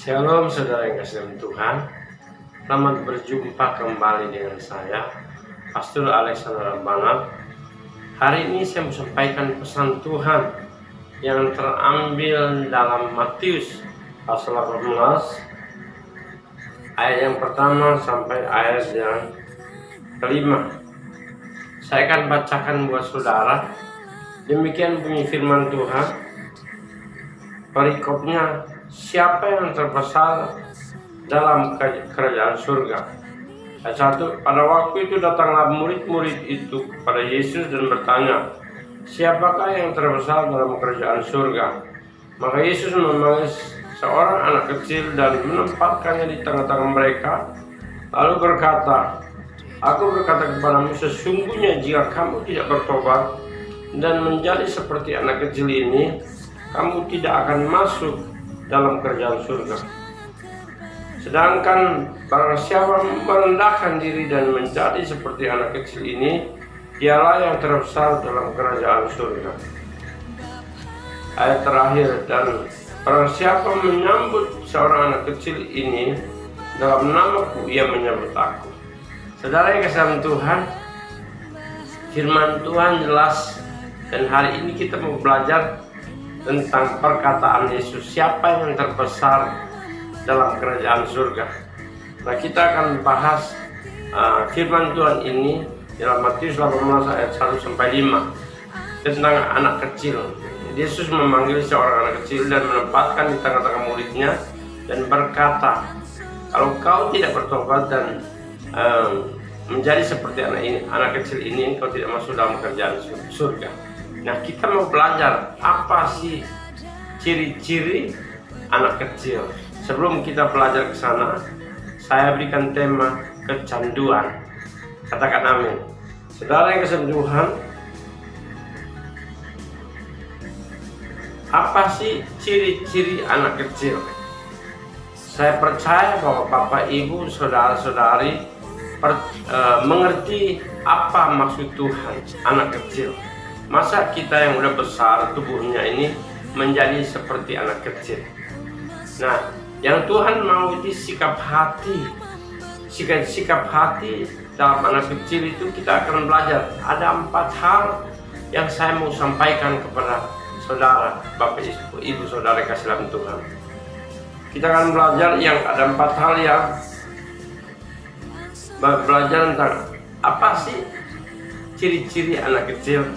Shalom saudara yang kasih dalam Tuhan. Selamat berjumpa kembali dengan saya, Pastor Alexander Banat. Hari ini saya mau sampaikan pesan Tuhan yang terambil dalam Matius pasal 18 ayat yang pertama sampai ayat yang kelima. Saya akan bacakan buat saudara. Demikian bunyi firman Tuhan. Perikopnya, siapa yang terbesar dalam kerajaan surga? Ayat 1. Pada waktu itu datanglah murid-murid itu kepada Yesus dan bertanya, siapakah yang terbesar dalam kerajaan surga? Maka Yesus memanggil seorang anak kecil dan menempatkannya di tengah-tengah mereka, lalu berkata, Aku berkata kepadamu, sesungguhnya jika kamu tidak bertobat dan menjadi seperti anak kecil ini, kamu tidak akan masuk dalam kerajaan surga. Sedangkan barang siapa merendahkan diri dan menjadi seperti anak kecil ini, dialah yang terbesar dalam kerajaan surga. Ayat terakhir, dan barang siapa menyambut seorang anak kecil ini, dalam namaku ia menyambut aku. Saudara yang kasih dalam Tuhan, firman Tuhan jelas, dan hari ini kita mau belajar tentang perkataan Yesus, siapa yang terbesar dalam kerajaan surga. Nah, kita akan bahas firman Tuhan ini dalam Matius 18 ayat 1 sampai 5 tentang anak kecil. Yesus memanggil seorang anak kecil dan menempatkan di tengah-tengah muridnya dan berkata, kalau kau tidak bertobat dan menjadi seperti anak kecil ini, kau tidak masuk dalam kerajaan surga. Nah, kita mau belajar apa sih ciri-ciri anak kecil. Sebelum kita belajar ke sana, saya berikan tema kecanduan. Katakan amin. Saudara yang kasih Tuhan, apa sih ciri-ciri anak kecil? Saya percaya bahwa Bapak, Ibu, Saudara-saudari mengerti apa maksud Tuhan anak kecil. Masa kita yang udah besar tubuhnya ini menjadi seperti anak kecil? Nah, yang Tuhan mau itu sikap hati. Sikap hati dalam anak kecil itu kita akan belajar. Ada 4 hal yang saya mau sampaikan kepada saudara, Bapak, Ibu, Saudara kasih dalam Tuhan. Kita akan belajar yang ada 4 hal yang belajar tentang apa sih ciri-ciri anak kecil.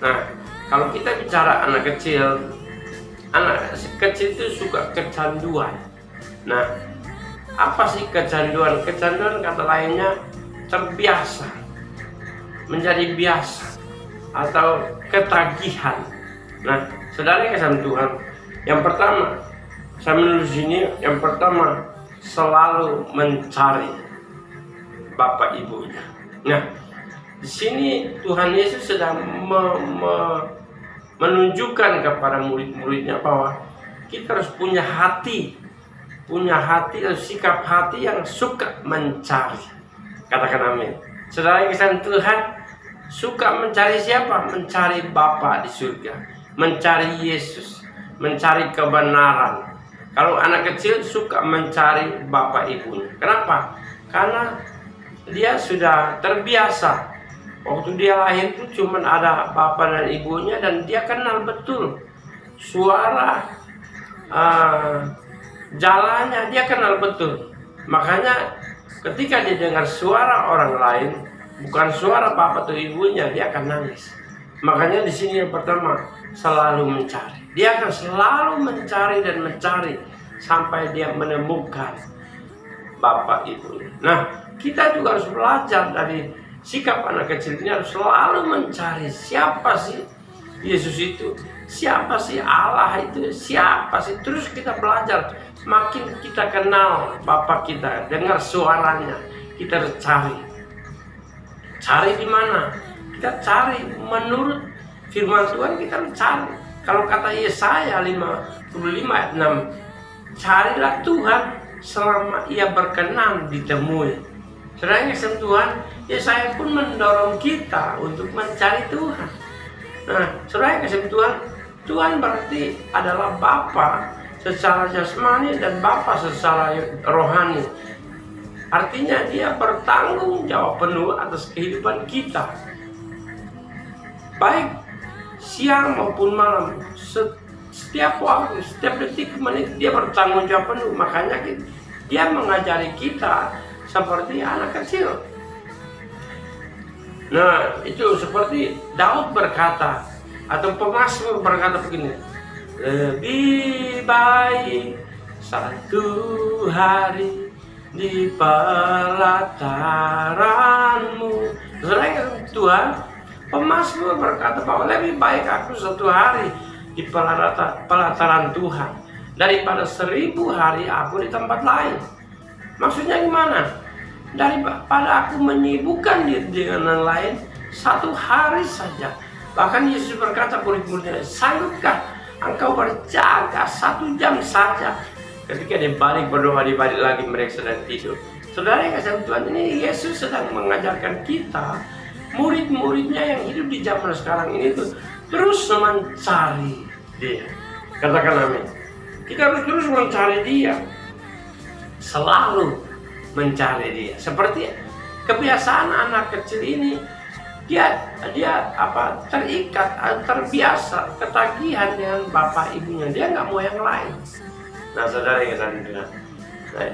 Nah, kalau kita bicara anak kecil itu suka kecanduan. Nah, apa sih kecanduan? Kecanduan kata lainnya terbiasa, menjadi biasa, atau ketagihan. Nah, saudara yang kasih Tuhan, yang pertama, saya menulis ini, yang pertama, selalu mencari Bapak Ibunya. Nah, di sini Tuhan Yesus sedang menunjukkan kepada murid-muridnya bahwa kita harus punya hati atau sikap hati yang suka mencari. Katakan amin. Saudara yang kasih Tuhan, suka mencari siapa? Mencari Bapa di surga, mencari Yesus, mencari kebenaran. Kalau anak kecil suka mencari Bapak Ibunya. Kenapa? Karena dia sudah terbiasa. Waktu dia lahir itu cuma ada bapak dan ibunya, dan dia kenal betul suara jalannya, dia kenal betul. Makanya ketika dia dengar suara orang lain, bukan suara bapak atau ibunya, dia akan nangis. Makanya di sini yang pertama, selalu mencari. Dia akan selalu mencari dan mencari sampai dia menemukan bapak ibunya. Nah, kita juga harus belajar dari sikap anak kecil ini, harus selalu mencari siapa sih Yesus itu, siapa sih Allah itu, siapa sih. Terus kita belajar, makin kita kenal Bapa kita, dengar suaranya, kita harus cari di mana? Kita cari menurut firman Tuhan, kita harus cari. Kalau kata Yesaya 55 ayat 6, carilah Tuhan selama ia berkenan ditemui. Saudara yang Tuhan, Yesaya pun mendorong kita untuk mencari Tuhan. Nah, saudara yang Tuhan berarti adalah Bapa secara jasmani dan Bapa secara rohani. Artinya dia bertanggung jawab penuh atas kehidupan kita, baik siang maupun malam. Setiap waktu, setiap detik menit dia bertanggung jawab penuh. Makanya dia mengajari kita seperti anak kecil. Nah, itu seperti Daud berkata, atau pemazmur berkata begini, lebih baik satu hari di pelataran-Mu. Selain Tuhan, pemazmur berkata bahwa lebih baik aku satu hari di pelataran Tuhan daripada 1000 hari aku di tempat lain. Maksudnya gimana? Daripada aku menyibukkan diri dengan yang lain satu hari saja. Bahkan Yesus berkata murid-muridnya, sanggupkah engkau berjaga 1 jam saja? Ketika dia balik berdoa, dia balik lagi, mereka sedang tidur. Saudara yang kasih Tuhan, ini Yesus sedang mengajarkan kita, murid-muridnya yang hidup di zaman sekarang ini tuh terus mencari Dia. Katakan amin. Kita harus terus mencari Dia, selalu mencari Dia. Seperti kebiasaan anak kecil ini, dia terikat, terbiasa, ketagihan dengan bapak ibunya. Dia nggak mau yang lain. Nah, saudara yang kasih Tuhan. Nah,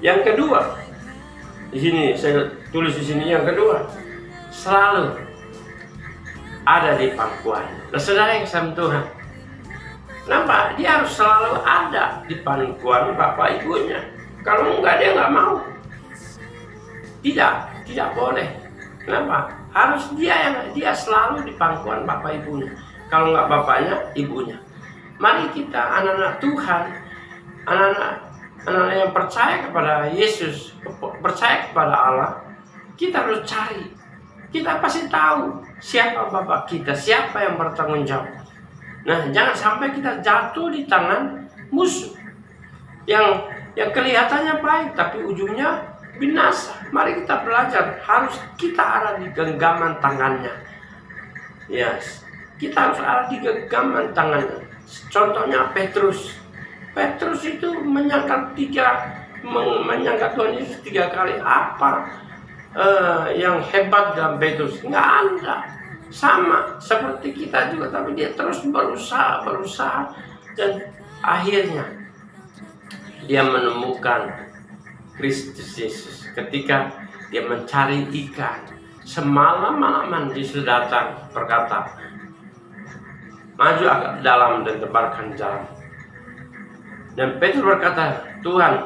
yang kedua, di sini saya tulis di sini yang kedua, selalu ada di pangkuan. Nah, saudara yang kasih Tuhan, kenapa dia harus selalu ada di pangkuan bapak ibunya? Kalau enggak, dia nggak mau. Tidak boleh. Kenapa? Harus dia selalu di pangkuan bapak ibunya. Kalau nggak bapaknya, ibunya. Mari kita anak-anak Tuhan, anak-anak yang percaya kepada Yesus, percaya kepada Allah, kita harus cari. Kita pasti tahu siapa bapak kita, siapa yang bertanggung jawab. Nah, jangan sampai kita jatuh di tangan musuh yang kelihatannya baik tapi ujungnya binasa. Mari kita belajar, harus kita ada di genggaman tangannya. Yes, kita harus ada di genggaman tangannya. Contohnya Petrus itu menyangka Tuhan Yesus 3 kali. Apa yang hebat dalam Petrus? Nggak ada. Sama seperti kita juga, tapi dia terus berusaha dan akhirnya dia menemukan Kristus Yesus. Ketika dia mencari ikan semalam-malaman, Yesus datang berkata, maju agak dalam dan tebarkan jalan. Dan Petrus berkata, Tuhan,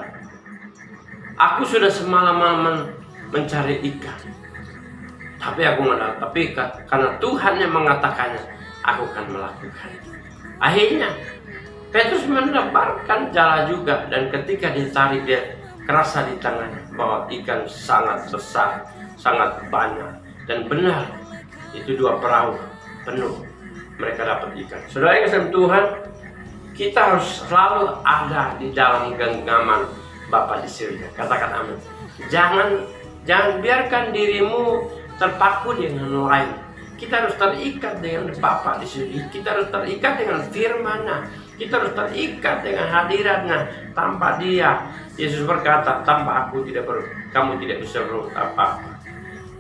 aku sudah semalam-malaman mencari ikan, tapi aku nggak dapat ikan. Karena Tuhan yang mengatakannya, aku akan melakukan. Akhirnya Petrus menebarkan jala juga, dan ketika ditarik dia kerasa di tangannya bahwa ikan sangat besar, sangat banyak, dan benar itu 2 perahu penuh mereka dapat ikan. Saudara yang kasih Tuhan, kita harus selalu ada di dalam genggaman Bapa di surga. Katakan amin. Jangan biarkan dirimu terpaku dengan lain. Kita harus terikat dengan Bapa di surga. Kita harus terikat dengan firman-Nya. Kita harus terikat dengan hadirat-Nya. Tanpa Dia, Yesus berkata, tanpa aku kamu tidak bisa berbuat apa-apa.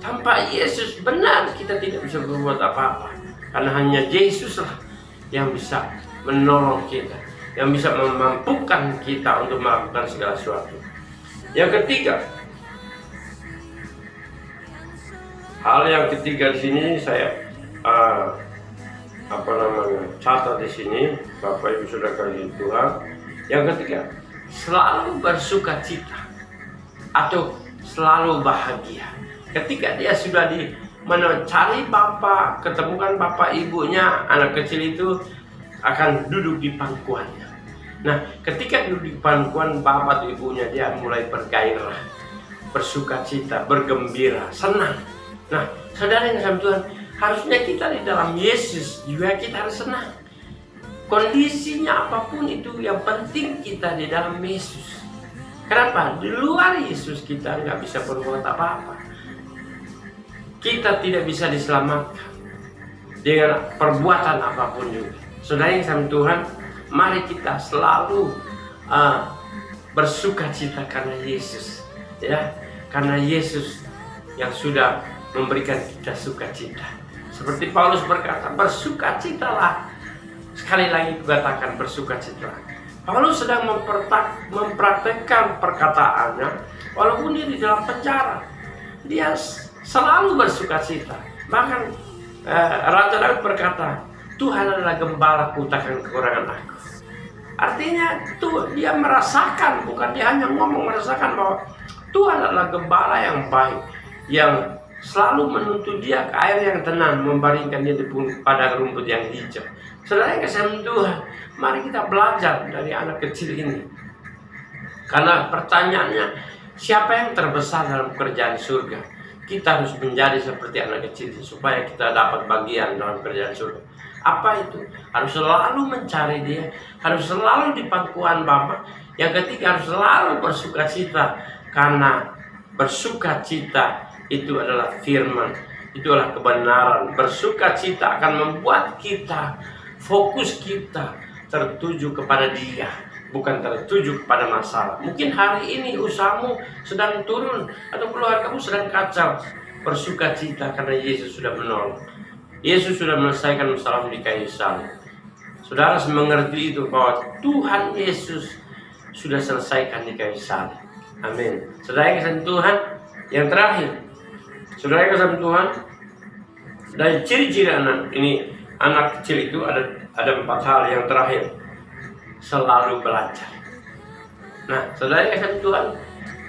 Tanpa Yesus, benar kita tidak bisa berbuat apa-apa. Karena hanya Yesuslah yang bisa menolong kita, yang bisa memampukan kita untuk melakukan segala sesuatu. Yang ketiga, hal yang ketiga di sini saya catat di sini, Bapak Ibu sudah kasih Tuhan. Yang ketiga, selalu bersukacita atau selalu bahagia. Ketika dia sudah mencari Bapak, ketemukan Bapak ibunya, anak kecil itu akan duduk di pangkuannya. Nah, ketika duduk di pangkuan Bapak atau ibunya, dia mulai bergairah, bersukacita, bergembira, senang. Nah, saudara yang kasih Tuhan, harusnya kita di dalam Yesus juga kita harus senang. Kondisinya apapun itu, yang penting kita di dalam Yesus. Kenapa? Di luar Yesus kita nggak bisa berbuat apa-apa. Kita tidak bisa diselamatkan dengan perbuatan apapun juga. Saudara yang sama Tuhan, mari kita selalu bersukacita karena Yesus, ya, karena Yesus yang sudah memberikan kita sukacita. Seperti Paulus berkata, bersukacitalah. Sekali lagi kukatakan bersukacitalah. Paulus sedang mempraktekkan perkataannya, walaupun dia di dalam penjara, dia selalu bersukacita. Bahkan Raja Daud berkata, Tuhan adalah gembalaku, takkan kekurangan aku. Artinya dia merasakan, bukan dia hanya ngomong, merasakan bahwa Tuhan adalah gembala yang baik, yang selalu menuntun dia ke air yang tenang, membaringkan dia di padang rumput yang hijau. Saudara yang kasih Tuhan, mari kita belajar dari anak kecil ini. Karena pertanyaannya, siapa yang terbesar dalam kerjaan surga? Kita harus menjadi seperti anak kecil supaya kita dapat bagian dalam kerjaan surga. Apa itu? Harus selalu mencari dia, harus selalu di pangkuan Bapa. Yang ketiga, harus selalu bersukacita, karena bersukacita itu adalah firman, itu adalah kebenaran. Bersukacita akan membuat kita, fokus kita tertuju kepada Dia, bukan tertuju kepada masalah. Mungkin hari ini usahamu sedang turun atau keluargamu sedang kacau. Bersukacita karena Yesus sudah menolong. Yesus sudah menyelesaikan masalah di kayu salib. Saudara harus mengerti itu, bahwa Tuhan Yesus sudah selesaikan di kayu salib. Amin. Saudara yang kasih Tuhan, yang terakhir, saudara yang kasih Tuhan, dari ciri-ciri anak kecil itu ada 4 hal. Yang terakhir, selalu belajar. Nah, saudara yang kasih Tuhan,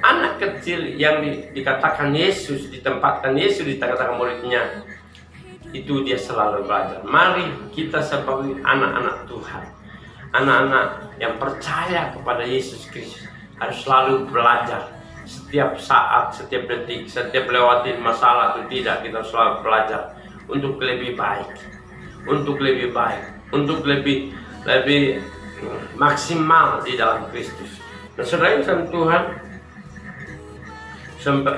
anak kecil yang dikatakan Yesus, ditempatkan Yesus di tengah-tengah muridnya, itu dia selalu belajar. Mari kita sebagai anak-anak Tuhan, anak-anak yang percaya kepada Yesus Kristus, harus selalu belajar. Setiap saat, setiap detik, setiap lewatin masalah atau tidak, kita selalu belajar untuk lebih baik, untuk lebih baik, untuk lebih maksimal di dalam Kristus. Nah, saudara yang Tuhan,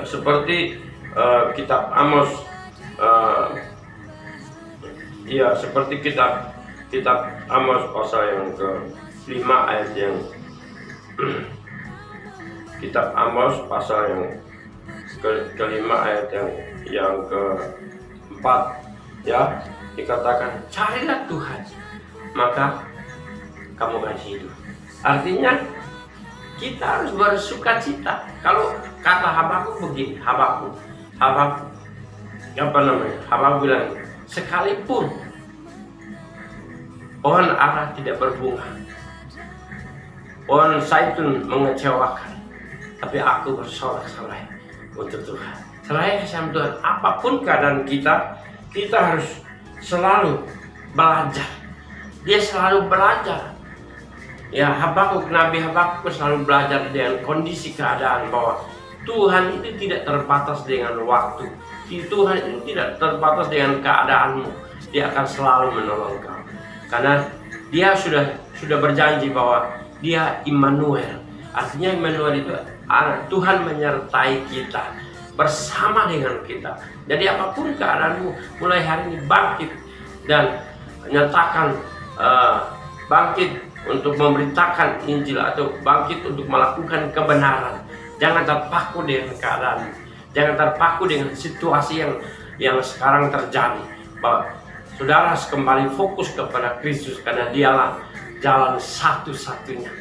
seperti kitab Amos, seperti kitab Amos pasal yang ke-5 ayat yang kitab Amos pasal yang ke-5 ayat yang ke-4, ya, dikatakan, carilah Tuhan, maka kamu akan hidup. Artinya kita harus bersukacita. Kalau kata Habakuk begini, Habakuk bilang, sekalipun pohon ara tidak berbunga, pohon zaitun mengecewakan, tapi aku bersorak-sorai untuk Tuhan. Selain kasih Tuhan, apapun keadaan kita harus selalu belajar. Dia selalu belajar. Ya, Nabi Habakuk selalu belajar dengan kondisi keadaan, bahwa Tuhan itu tidak terbatas dengan waktu. Tuhan itu tidak terbatas dengan keadaanmu. Dia akan selalu menolong kau. Karena dia sudah berjanji bahwa dia Immanuel. Artinya Immanuel itu Tuhan menyertai kita, bersama dengan kita. Jadi apapun keadaanmu, mulai hari ini bangkit dan nyatakan, bangkit untuk memberitakan Injil, atau bangkit untuk melakukan kebenaran. Jangan terpaku dengan keadaan, jangan terpaku dengan situasi yang sekarang terjadi. Bahwa saudara harus kembali fokus kepada Kristus, karena dialah jalan satu-satunya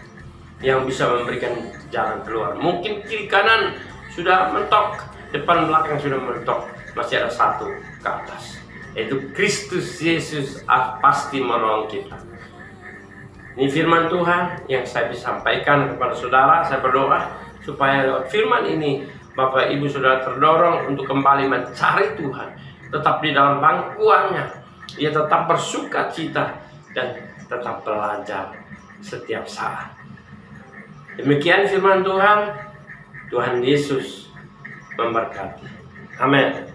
yang bisa memberikan jalan keluar. Mungkin kiri kanan sudah mentok, depan belakang sudah mentok, masih ada satu ke atas, yaitu Kristus Yesus pasti menolong kita. Ini firman Tuhan yang saya bisa sampaikan kepada saudara. Saya berdoa supaya lewat firman ini Bapak Ibu Saudara terdorong untuk kembali mencari Tuhan, tetap di dalam pangkuannya, ia tetap bersukacita dan tetap belajar setiap saat. Demikian firman Tuhan. Tuhan Yesus memberkati. Amin.